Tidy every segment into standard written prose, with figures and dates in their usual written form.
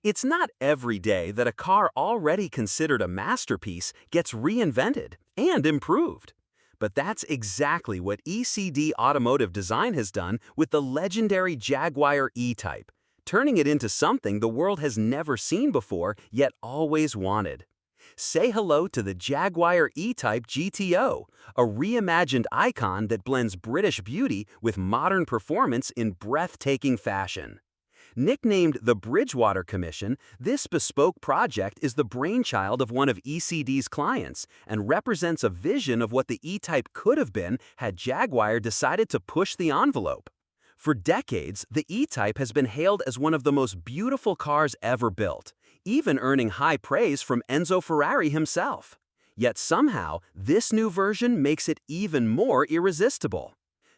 It's not every day that a car already considered a masterpiece gets reinvented and improved. But that's exactly what ECD Automotive Design has done with the legendary Jaguar E-Type, turning it into something the world has never seen before yet always wanted. Say hello to the Jaguar E-Type GTO, a reimagined icon that blends British beauty with modern performance in breathtaking fashion. Nicknamed the Bridgewater Commission, this bespoke project is the brainchild of one of ECD's clients and represents a vision of what the E-Type could have been had Jaguar decided to push the envelope. For decades, the E-Type has been hailed as one of the most beautiful cars ever built, even earning high praise from Enzo Ferrari himself. Yet somehow, this new version makes it even more irresistible.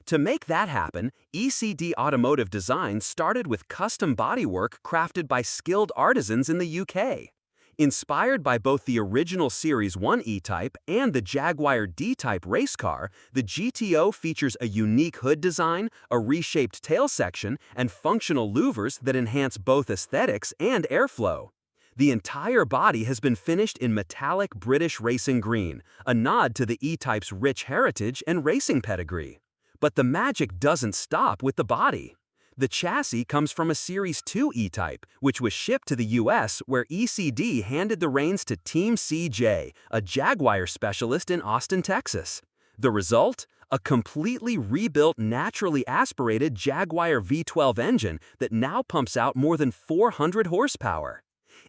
To make that happen, ECD Automotive Design started with custom bodywork crafted by skilled artisans in the UK. Inspired by both the original Series 1 E-Type and the Jaguar D-Type race car, the GTO features a unique hood design, a reshaped tail section, and functional louvers that enhance both aesthetics and airflow. The entire body has been finished in metallic British racing green, a nod to the E-Type's rich heritage and racing pedigree. But the magic doesn't stop with the body. The chassis comes from a Series 2 E-Type, which was shipped to the US where ECD handed the reins to Team CJ, a Jaguar specialist in Austin, Texas. The result? A completely rebuilt, naturally aspirated Jaguar V12 engine that now pumps out more than 400 horsepower.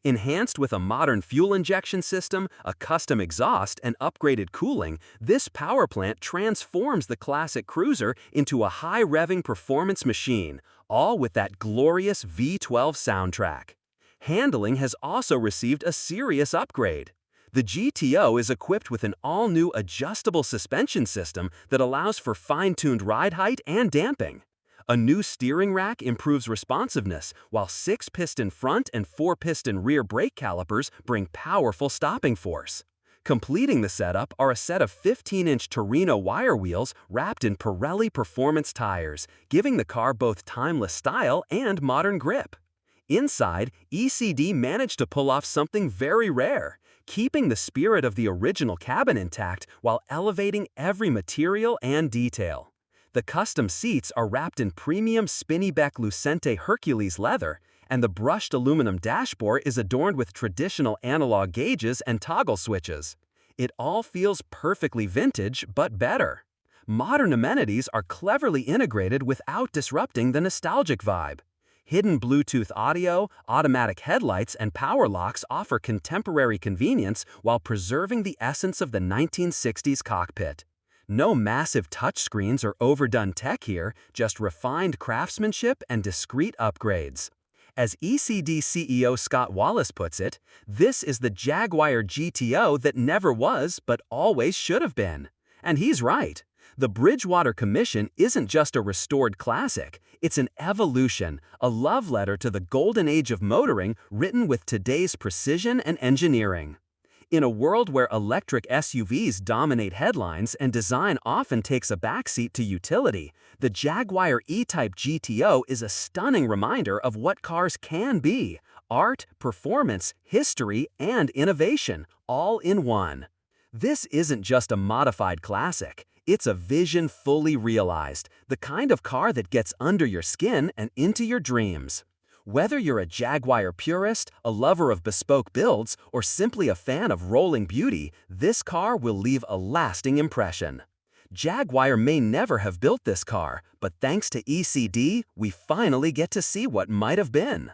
Enhanced with a modern fuel injection system, a custom exhaust, and upgraded cooling, this power plant transforms the classic cruiser into a high-revving performance machine, all with that glorious V12 soundtrack. Handling has also received a serious upgrade. The GTO is equipped with an all-new adjustable suspension system that allows for fine-tuned ride height and damping. A new steering rack improves responsiveness, while 6-piston front and 4-piston rear brake calipers bring powerful stopping force. Completing the setup are a set of 15-inch Torino wire wheels wrapped in Pirelli Performance tires, giving the car both timeless style and modern grip. Inside, ECD managed to pull off something very rare, keeping the spirit of the original cabin intact while elevating every material and detail. The custom seats are wrapped in premium Spinneybeck Lucente Hercules leather, and the brushed aluminum dashboard is adorned with traditional analog gauges and toggle switches. It all feels perfectly vintage, but better. Modern amenities are cleverly integrated without disrupting the nostalgic vibe. Hidden Bluetooth audio, automatic headlights, and power locks offer contemporary convenience while preserving the essence of the 1960s cockpit. No massive touchscreens or overdone tech here, just refined craftsmanship and discreet upgrades. As ECD CEO Scott Wallace puts it, this is the Jaguar GTO that never was but always should have been. And he's right. The Bridgewater Commission isn't just a restored classic, it's an evolution, a love letter to the golden age of motoring written with today's precision and engineering. In a world where electric SUVs dominate headlines and design often takes a backseat to utility, the Jaguar E-Type GTO is a stunning reminder of what cars can be: art, performance, history, and innovation, all in one. This isn't just a modified classic, it's a vision fully realized, the kind of car that gets under your skin and into your dreams. Whether you're a Jaguar purist, a lover of bespoke builds, or simply a fan of rolling beauty, this car will leave a lasting impression. Jaguar may never have built this car, but thanks to ECD, we finally get to see what might have been.